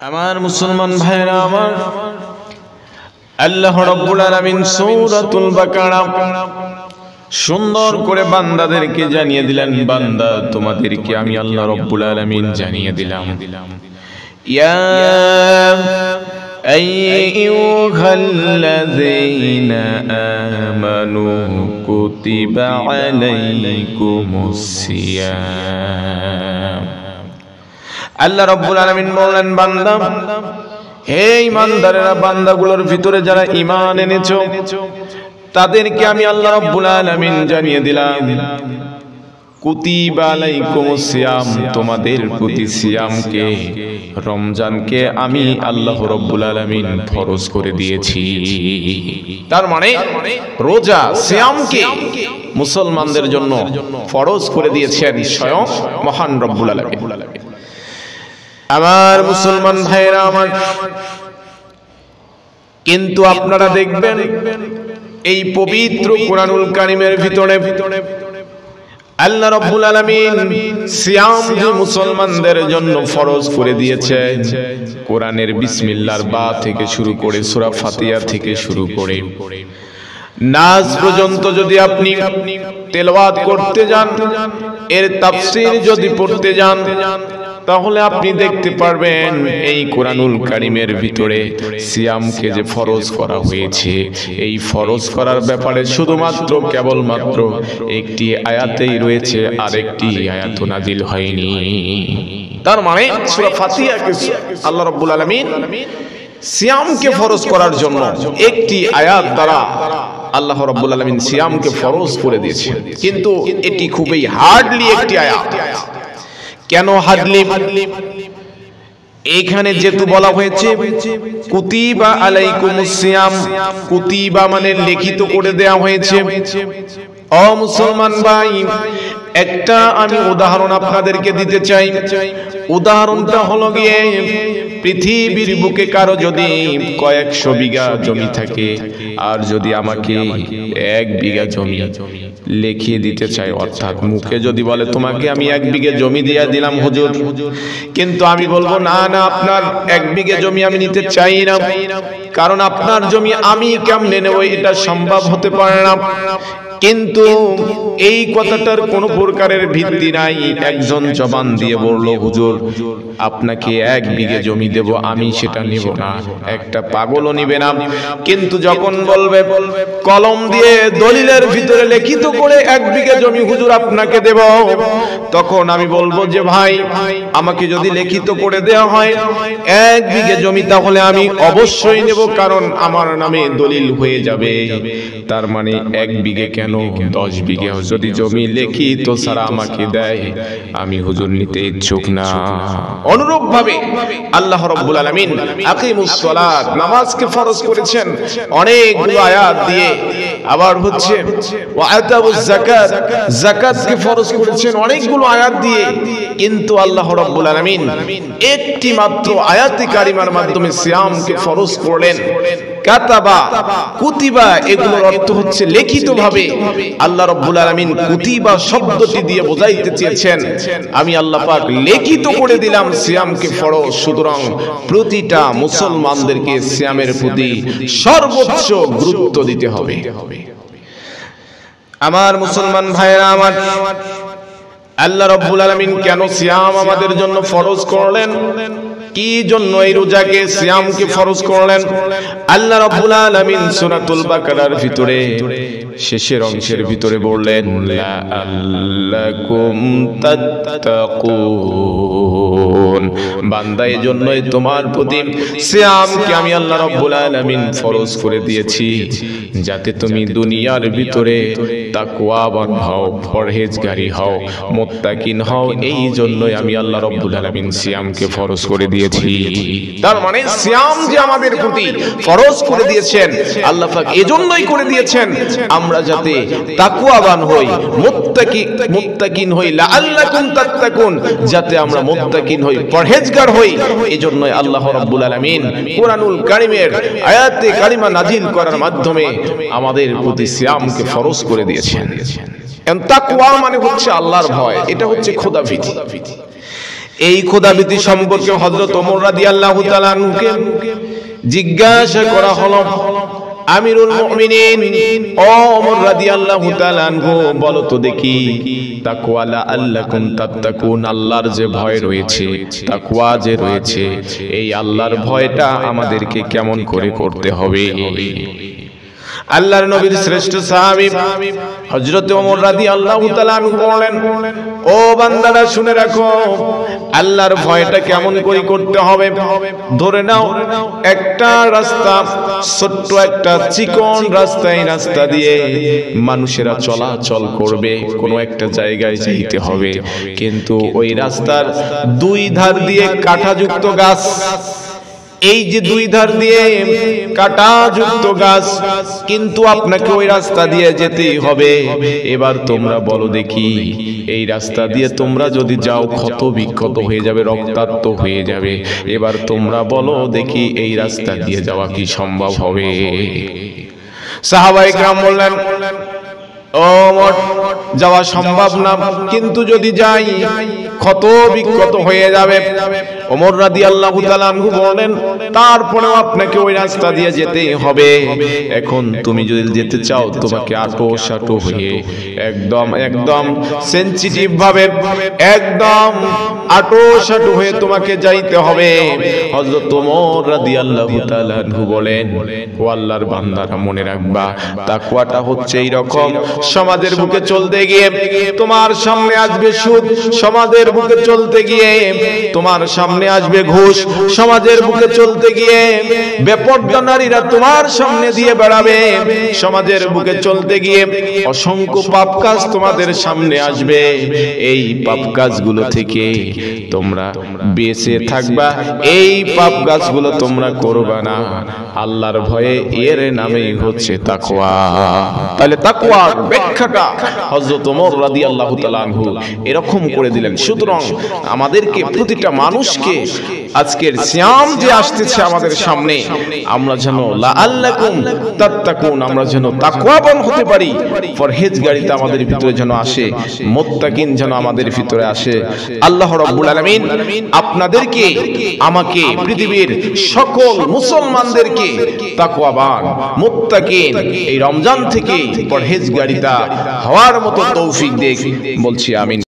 আমার মুসলমান ভাইরা আমার, আল্লাহ রাব্বুল আলামিন সূরাতুল বাকারা সুন্দর করে বান্দাদেরকে জানিয়ে দিলেন, বান্দা তোমাদেরকে আমি আল্লাহ রাব্বুল আলামিন জানিয়ে দিলাম, ইয়া আইয়ুহাল্লাযীনা আমানু কুতিবা আলাইকুমুস সিয়াম। আল্লাহ রাব্বুল আলামিন বললেন, বান্দা, হে ঈমানদারেরা, বান্দাগুলোর ভিতরে যারা ঈমান এনেছো তাদেরকে আমি আল্লাহ রাব্বুল আলামিন জানিয়ে দিলাম, কুতিবা আলাইকুমুস সিয়াম, তোমাদের প্রতি সিয়ামকে, রমজানকে আমি আল্লাহ রাব্বুল আলামিন ফরজ করে দিয়েছি। তার মানে রোজা, সিয়ামকে মুসলমানদের জন্য ফরজ করে দিয়েছেন স্বয়ং মহান রব্বুল আলামিন। আমার মুসলমান ভাইরা আমার, কিন্তু আপনারা দেখবেন এই পবিত্র কোরআনুল কারীমের ভিতরে আল্লাহ রাব্বুল আলামিন সিয়াম যে মুসলমানদের জন্য ফরজ করে দিয়েছেন, কোরআনের বিসমিল্লাহর বা থেকে শুরু করে সূরা ফাতিহা থেকে শুরু করে নাস পর্যন্ত যদি আপনি তেলাওয়াত করতে যান, এর তাফসীর যদি পড়তে যান, তাহলে আপনি দেখতে পারবেন এই কোরআনুল কারীমের ভিতরে সিয়ামকে যে ফরজ করা হয়েছে, এই ফরজ করার ব্যাপারে শুধুমাত্র কেবলমাত্র একটি আয়াতেই রয়েছে, আরেকটি আয়াত নাজিল হয়নি। তার মানে সূরা ফাতিহাকে আল্লাহ রাব্বুল আলামিন সিয়ামকে ফরজ করার জন্য একটি আয়াত দ্বারা আল্লাহ রাব্বুল আলামিন সিয়ামকে ফরজ করে দিয়েছেন, কিন্তু এটি খুবই হার্ডলি একটি আয়াত। কেন হার্ডলি? এখানে যেহেতু বলা হয়েছে কুতিবা আলাইকুমুস সিয়াম, কুতিবা মানে লিখিত করে দেয়া হয়েছে। ও মুসলমান ভাই, একটা আমি উদাহরণ আপনাদেরকে দিতে চাই। উদাহরণটা হলো গিয়ে, পৃথিবীর বুকে কারো যদি কয়েকশো বিঘা জমি থাকে, আর যদি আমাকে 1 বিঘা জমি লিখিয়ে দিতে চাই, অর্থাৎ মুখে যদি বলে তোমাকে আমি 1 বিঘা জমি দিয়ে দিলাম হুজুর, কিন্তু আমি বলবো না না, আপনার 1 বিঘা জমি আমি নিতে চাই না, কারণ আপনার জমি আমি কেমনে নেব, এটা সম্ভব হতে পারে না। কিন্তু এই কথাটার কোনো প্রকারের ভিত্তি নাই। একজন জবান দিয়ে বলল, হুজুর আপনাকে 1 বিঘা জমি দেব, আমি সেটা নিব না, একটা পাগলও নিবে না। কিন্তু যখন বলবে কলম দিয়ে দলিলের ভিতরে লিখিত করে 1 বিঘা জমি হুজুর আপনাকে দেব, তখন আমি বলবো যে ভাই, আমাকে যদি লিখিত করে দেওয়া হয় 1 বিঘা জমি, তাহলে আমি অবশ্যই নেব, কারণ আমার নামে দলিল হয়ে যাবে। তার মানে 1 বিঘা কেন, 10 বিঘা যদি জমি লিখিত ছাড়া আমাকে দেয়, আমি হুজুর নিতে ইচ্ছুক না। অনুরূপ ভাবে আল্লাহ রাব্বুল আলামিন আকিমুস সালাত, নামাজকে ফরজ করেছেন অনেকগুলো আয়াত দিয়ে, আবার হচ্ছে ওয়া আতাবুজ যাকাত, যাকাতকে ফরজ করেছেন অনেকগুলো আয়াত দিয়ে। কিন্তু আল্লাহ রাব্বুল আলামিন একটি মাত্র আয়াতে কারিমার মাধ্যমে সিয়ামকে ফরজ করলেন। কাতাবা, কুতিবা, এগুলোর অর্থ হচ্ছে লিখিত ভাবে। আল্লাহ রাব্বুল আলামিন কুতিবা শব্দটি দিয়ে বোঝাইতে চেয়েছেন, আমি আল্লাহ পাক লিখিত করে দিলাম সিয়ামকে ফরজ। সুতরাং প্রতিটা মুসলমানদেরকে সিয়ামের প্রতি সর্বোচ্চ গুরুত্ব দিতে হবে। আমার মুসলমান ভাইরা আমার, আল্লাহ রাব্বুল আলামিন কেন সিয়াম আমাদের জন্য ফরজ করলেন, কি জন্য এই রোজাকে সিয়ামকে ফরজ করলেন? আল্লাহ রাব্বুল আলামিন সূরাতুল বাকারার ভিতরে শেষের অংশের ভিতরে বললেন, লাআল্লাকুম তাত্তাকুন, বান্দা এজন্যই তোমার প্রতি সিয়ামকে আমি আল্লাহ রাব্বুল আলামিন ফরজ করে দিয়েছি, যাতে তুমি দুনিয়ার ভিতরে তাকওয়াবান হও, পরহেজগারি হও, মুত্তাকিন হও। এই জন্যই আমি আল্লাহ রাব্বুল আলামিন সিয়ামকে ফরজ করে দিয়েছি। তার মানে সিয়াম যে আমাদের প্রতি ফরজ করে দিয়েছেন, আল্লাহ পাক এজন্যই করে দিয়েছেন আমরা যাতে তাকওয়াবান হই, মুত্তাকিন হই, লাআল্লাকুম তাত্তাকুন, যাতে আমরা মুত্তাকিন হই, পরহেজগার হই। এজন্যই আল্লাহ রাব্বুল আলামিন কোরআনুল কারীমের আয়াতে কারিমা নাজিল করার মাধ্যমে আমাদের প্রতি সিয়ামকে ফরজ করে দিয়েছেন। তাকওয়া মানে হচ্ছে আল্লাহর ভয়, এটা হচ্ছে খোদাভীতি। এই খোদাভীতি সম্পর্কে হযরত ওমর রাদিয়াল্লাহু তাআলা আনহুকে জিজ্ঞাসা করা হলো, আমিরুল মুমিনিন ও ওমর রাদিয়াল্লাহু তাআলা আনহু, বলো তো দেখি তাকওয়া লাআল্লাকুম তাত্তাকুন, আল্লাহর যে ভয় রয়েছে, তাকওয়া যে রয়েছে, এই আল্লাহর ভয়টা আমাদেরকে কেমন করে করতে হবে। আল্লাহর নবীর শ্রেষ্ঠ সাহাবী হযরত ওমর রাদিয়াল্লাহু তাআলা আনহু বলেন, ও বান্দারা শুনে রাখো, আল্লাহর ভয়টা কেমন করে করতে হবে। ধরে নাও একটা রাস্তা, ছোট্ট একটা চিকন রাস্তা, এই রাস্তা দিয়ে মানুষেরা চলাচল করবে, কোনো একটা জায়গায় যাইতে হবে, কিন্তু ওই রাস্তার দুই ধার দিয়ে কাঁটাযুক্ত গাছ। এই যে দুই ধার দিয়ে কাঁটাযুক্ত গাছ, কিন্তু আপনাকে ওই রাস্তা দিয়ে যেতেই হবে। এবার তোমরা বলো দেখি, এই রাস্তা দিয়ে তোমরা যদি যাও ক্ষত বিক্ষত হয়ে যাবে, রক্তাক্ত হয়ে যাবে। এবার তোমরা বলো দেখি, এই রাস্তা দিয়ে যাওয়া কি সম্ভব হবে? সাহাবায়ে কেরাম বললেন, ওমর যাওয়া সম্ভব না, কিন্তু যদি যাই ক্ষত বিক্ষত হয়ে যাবে। ওমর রাদিয়াল্লাহু তাআলা আনহু বলেন, তারপরেও আপনাকে ওই রাস্তা দিয়ে যেতেই হবে। এখন তুমি যদি যেতে চাও, তোমাকে আটো হয়ে একদম সেনসিটিভ ভাবে, একদম আটো হয়ে তোমাকে যাইতে হবে। হযরত ওমর রাদিয়াল্লাহু তাআলা আনহু বলেন, ও আল্লাহর বান্দারা মনে রাখবা, তাকওয়াটা হচ্ছে এইরকম, সমাজের বুকে চলতে গিয়ে তোমার সামনে আসবে সুদ, সমাজের বুকে চলতে গিয়ে তোমার সামনে আসবে ঘুষ, সমাজের বুকে চলতে গিয়ে বেপরদা নারীরা তোমার সামনে দিয়ে বেড়াবে, সমাজের বুকে চলতে গিয়ে অসংখ্য পাপ কাজ তোমাদের সামনে আসবে। এই পাপ কাজগুলো থেকে তোমরা বেঁচে থাকবা, এই পাপ কাজগুলো তোমরা করবা না। আল্লাহর ভয়ে, এর নামেই হচ্ছে তাকওয়া। তাহলে তাকওয়ার ব্যাখ্যাটা হযরত ওমর রাদিয়াল্লাহু তাআলা আনহু এরকম করে দিলেন। সুতরাং আমাদেরকে, প্রতিটা মানুষকে, আজকের সিয়াম যে আসতেছে আমাদের সামনে, আমরা যেন লাআল্লাকুম তাত্তাকুন, আমরা যেন তাকওয়াবান হতে পারি, পরহেজগারিতা আমাদের ভিতরে যেন আসে, মুত্তাকিন যেন আমাদের ভিতরে আসে। আল্লাহ রাব্বুল আলামিন আপনাদেরকে, আমাকে, পৃথিবীর সকল মুসলমানদেরকে তাকওয়াবান, মুত্তাকিন এই রমজান থেকে পরহেজগারিতা হওয়ার মতো তৌফিক দেখ, বলছি আমিন।